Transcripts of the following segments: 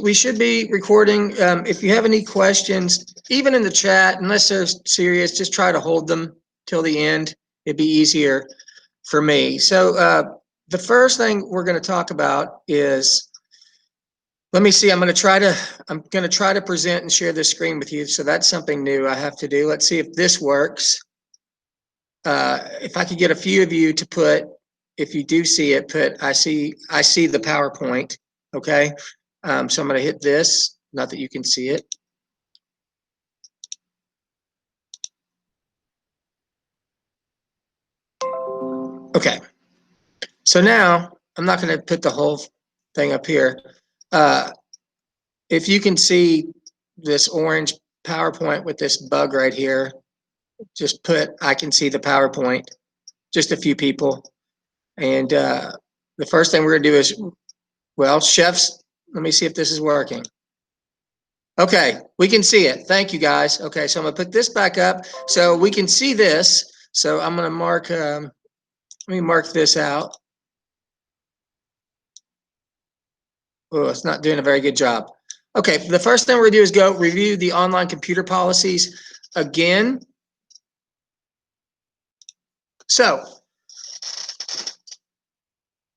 we should be recording. If you have any questions, even in the chat, unless they're serious, just try to hold them till the end. It'd be easier for me. So the first thing we're going to talk about is, let me see, I'm going to try to present and share this screen with you. So that's something new I have to do. Let's see if this works. If I could get a few of you to put, if you do see it, put I see the PowerPoint. Okay. So I'm going to hit this, not that you can see it. Okay. So now I'm not going to put the whole thing up here. If you can see this orange PowerPoint with this bug right here, just put I can see the PowerPoint, just a few people. And the first thing we're going to do is, well, chefs, let me see if this is working. Okay, we can see it. Thank you, guys. Okay, so I'm going to put this back up so we can see this. So I'm going to mark, let me mark this out. Oh, it's not doing a very good job. Okay, the first thing we're going to do is go review the online computer policies again. So,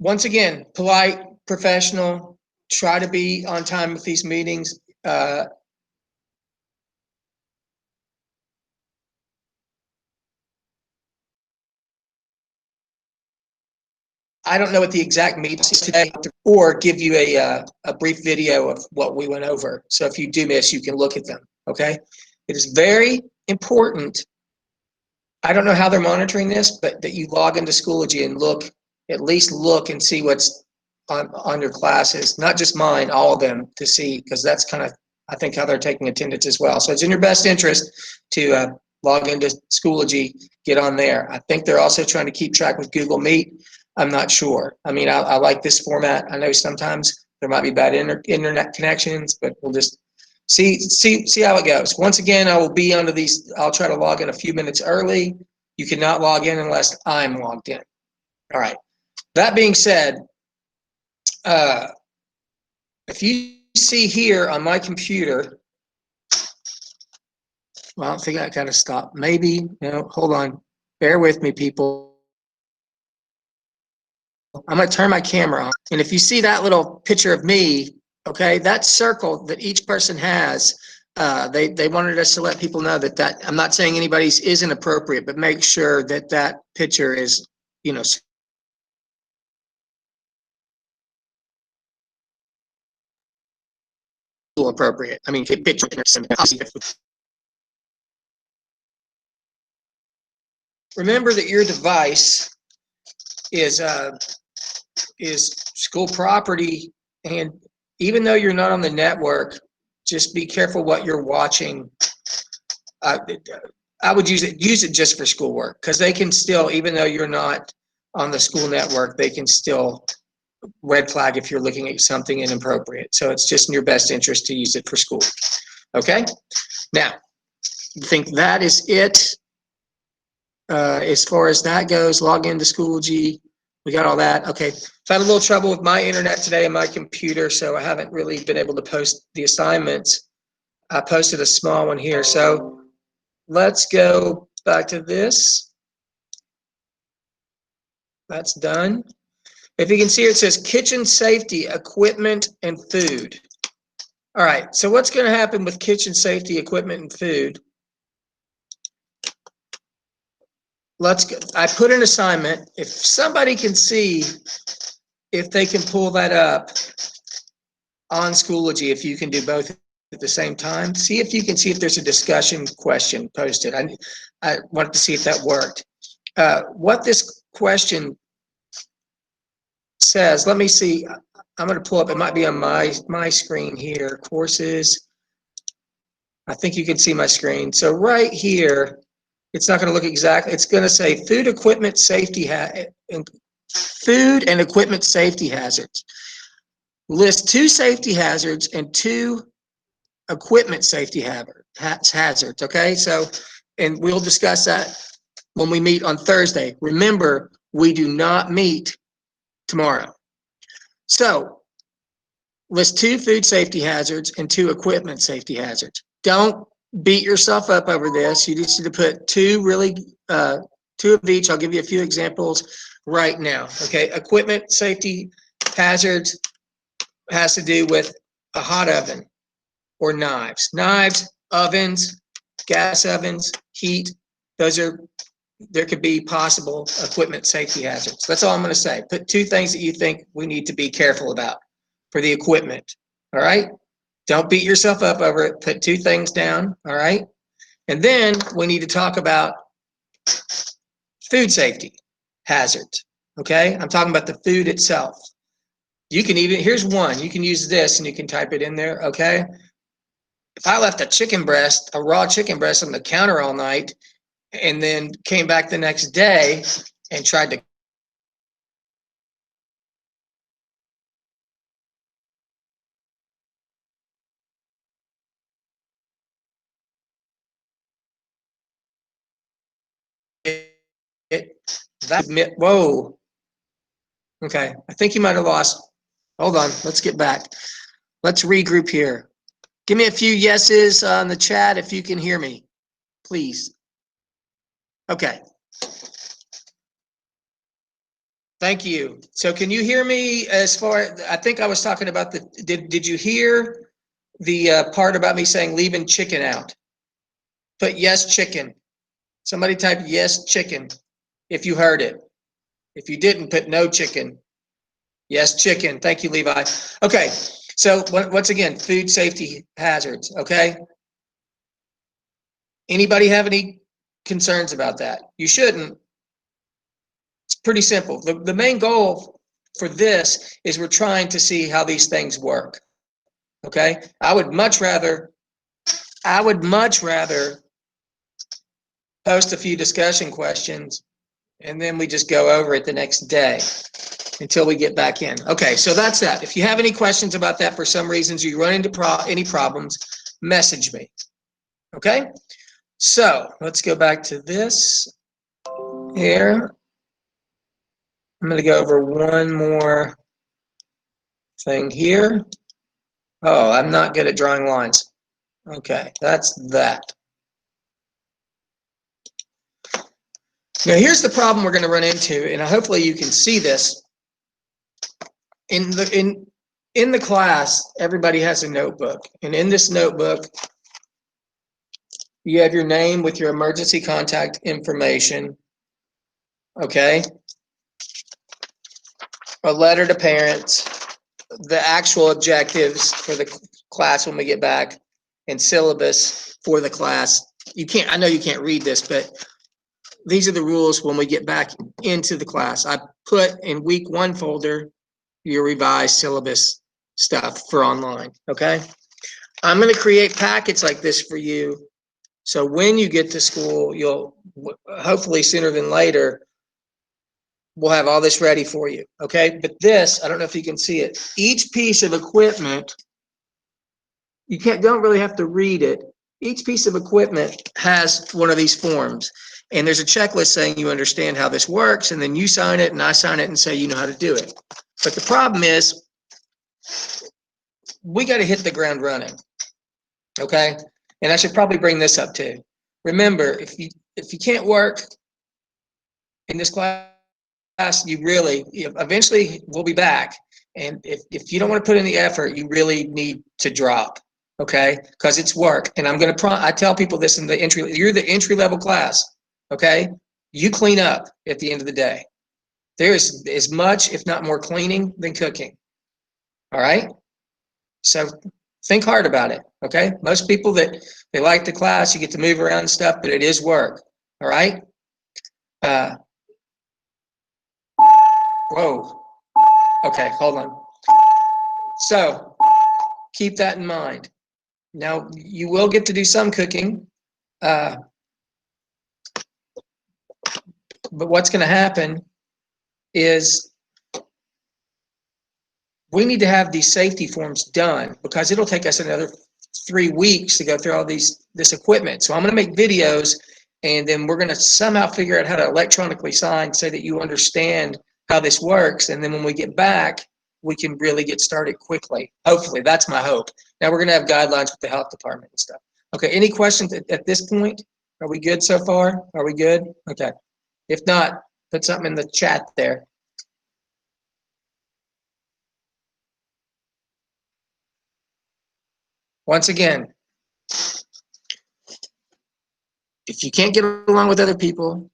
once again, polite, professional, try to be on time with these meetings. I don't know what the exact meeting is today, or give you a brief video of what we went over. So if you do miss, you can look at them, okay? It is very important. I don't know how they're monitoring this, but that you log into Schoology and look, at least look and see what's on your classes, not just mine, all of them, to see, because that's kind of, I think, how they're taking attendance as well. So it's in your best interest to log into Schoology, get on there. I think they're also trying to keep track with Google Meet. I'm not sure. I mean, I like this format. I know sometimes there might be bad internet connections, but we'll just see how it goes. Once again, I will be under these. I'll try to log in a few minutes early. You cannot log in unless I'm logged in. All right. That being said, if you see here on my computer, well, I think I got to stop. Maybe, hold on. Bear with me, people. I'm going to turn my camera on. And if you see that little picture of me, okay, that circle that each person has, they wanted us to let people know that I'm not saying anybody's isn't appropriate, but make sure that that picture is, appropriate. I mean, picture. Remember that your device is school property, and even though you're not on the network, just be careful what you're watching. I would use it just for schoolwork, because they can still, even though you're not on the school network, they can still red flag if you're looking at something inappropriate. So it's just in your best interest to use it for school. Okay? Now, I think that is it. As far as that goes, log into Schoology. We got all that. Okay. I've had a little trouble with my internet today and my computer, so I haven't really been able to post the assignments. I posted a small one here. So let's go back to this. That's done. If you can see, it says kitchen safety, equipment, and food. All right. So what's going to happen with kitchen safety, equipment, and food? Let's go. I put an assignment. If somebody can see, if they can pull that up on Schoology, if you can do both at the same time, see if you can see if there's a discussion question posted. I wanted to see if that worked. What this question says, let me see. I'm going to pull up. It might be on my screen here. Courses. I think you can see my screen. So right here, it's not going to look exactly. It's going to say food equipment safety food and equipment safety hazards. List 2 safety hazards and 2 equipment safety hazards. Okay, so, and we'll discuss that when we meet on Thursday. Remember, we do not meet tomorrow. So list 2 food safety hazards and 2 equipment safety hazards. Don't beat yourself up over this. You just need to put 2 really, 2 of each. I'll give you a few examples right now. Okay, equipment safety hazards has to do with a hot oven or knives. Knives, ovens, gas ovens, heat, there could be possible equipment safety hazards. That's all I'm going to say. Put 2 things that you think we need to be careful about for the equipment. All right? Don't beat yourself up over it. Put 2 things down. All right? And then we need to talk about food safety hazards. Okay? I'm talking about the food itself. You can even, here's one. You can use this and you can type it in there. Okay? If I left a chicken breast, a raw chicken breast on the counter all night, and then came back the next day and tried to whoa. Okay, I think you might have lost. Hold on, let's get back. Let's regroup here. Give me a few yeses on the chat if you can hear me, please. Okay. Thank you. So can you hear me as far, I think I was talking about did you hear the part about me saying leaving chicken out? Put yes, chicken. Somebody type yes, chicken, if you heard it. If you didn't, put no, chicken. Yes, chicken. Thank you, Levi. Okay, so once again, food safety hazards, okay? Anybody have any concerns about that? You shouldn't. It's pretty simple. The main goal for this is we're trying to see how these things work, okay? I would much rather post a few discussion questions and then we just go over it the next day until we get back in. Okay, so that's that. If you have any questions about that for some reasons, you run into any problems, message me. Okay, so let's go back to this here. I'm going to go over one more thing here. Oh, I'm not good at drawing lines. Okay, that's that. Now here's the problem we're going to run into, and hopefully you can see this. In the class, everybody has a notebook, and in this notebook, you have your name with your emergency contact information, okay? A letter to parents, the actual objectives for the class when we get back, and syllabus for the class. You can't, I know you can't read this, but these are the rules when we get back into the class. I put in week 1 folder your revised syllabus stuff for online, okay? I'm going to create packets like this for you. So when you get to school, you'll hopefully sooner than later, we'll have all this ready for you, okay? But this, I don't know if you can see it. Each piece of equipment, don't really have to read it. Each piece of equipment has one of these forms. And there's a checklist saying you understand how this works, and then you sign it and I sign it and say you know how to do it. But the problem is, we got to hit the ground running, okay? And I should probably bring this up too. Remember, if you can't work in this class, you really, eventually we'll be back. And if you don't want to put in the effort, you really need to drop, okay? Because it's work. And I tell people this in the you're the entry level class, okay? You clean up at the end of the day. There's as much, if not more, cleaning than cooking, all right? So think hard about it, okay? Most people they like the class, you get to move around and stuff, but it is work, all right? Whoa. Okay, hold on. So keep that in mind. Now, you will get to do some cooking, but what's going to happen is we need to have these safety forms done because it'll take us another 3 weeks to go through all this equipment. So I'm going to make videos, and then we're going to somehow figure out how to electronically sign so that you understand how this works. And then when we get back, we can really get started quickly. Hopefully, that's my hope. Now we're going to have guidelines with the health department and stuff. Okay, any questions at this point? Are we good so far? Are we good? Okay. If not, put something in the chat there. Once again, if you can't get along with other people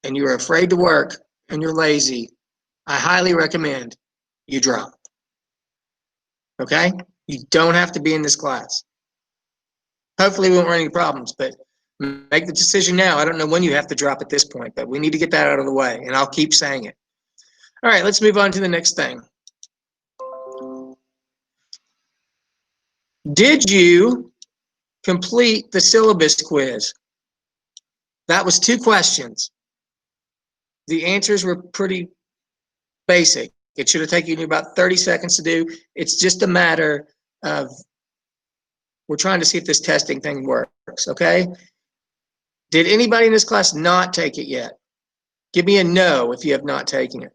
and you're afraid to work and you're lazy, I highly recommend you drop. Okay? You don't have to be in this class. Hopefully we won't run any problems, but make the decision now. I don't know when you have to drop at this point, but we need to get that out of the way, and I'll keep saying it. All right, let's move on to the next thing. Did you complete the syllabus quiz? That was 2 questions. The answers were pretty basic. It should have taken you about 30 seconds to do. It's just a matter of, we're trying to see if this testing thing works, okay? Did anybody in this class not take it yet? Give me a no if you have not taken it.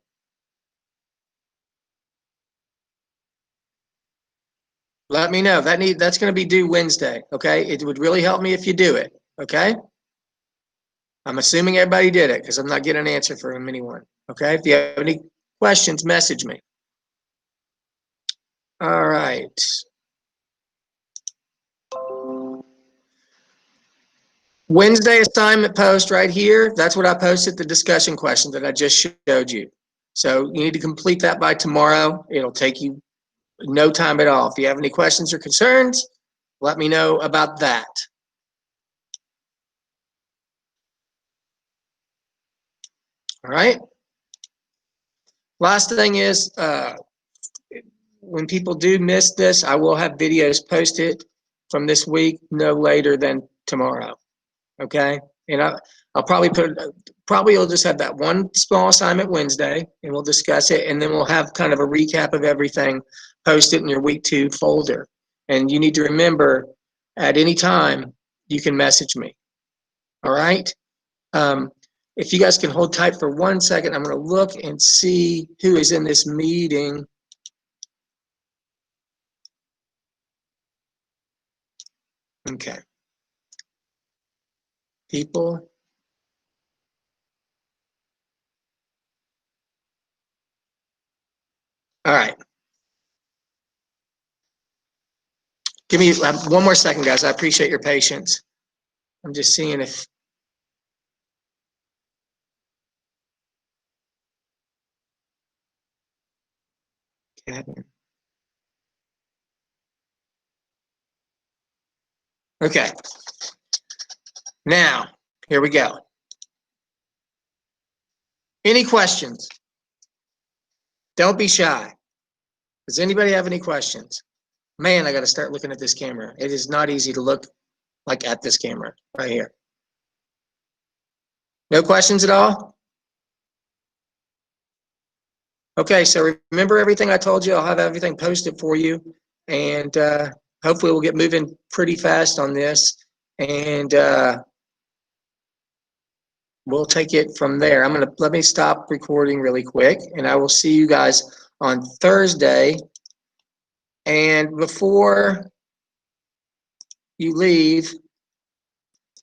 Let me know. That's going to be due Wednesday, okay? It would really help me if you do it, okay? I'm assuming everybody did it because I'm not getting an answer from anyone, okay? If you have any questions, message me. All right. Wednesday assignment post right here. That's what I posted, the discussion question that I just showed you. So you need to complete that by tomorrow. It'll take you no time at all. If you have any questions or concerns, let me know about that. All right. Last thing is, when people do miss this, I will have videos posted from this week no later than tomorrow. Okay. And I'll probably you'll just have that one small assignment Wednesday and we'll discuss it. And then we'll have kind of a recap of everything posted in your week 2 folder. And you need to remember at any time you can message me. All right. If you guys can hold tight for 1 second, I'm going to look and see who is in this meeting. Okay. People. All right. Give me 1 more second, guys. I appreciate your patience. I'm just seeing if. Okay. Now, here we go. Any questions? Don't be shy. Does anybody have any questions? Man, I got to start looking at this camera. It is not easy to look like at this camera right here. No questions at all? Okay, so remember everything I told you. I'll have everything posted for you. And hopefully we'll get moving pretty fast on this. And we'll take it from there. Let me stop recording really quick. And I will see you guys on Thursday. And before you leave,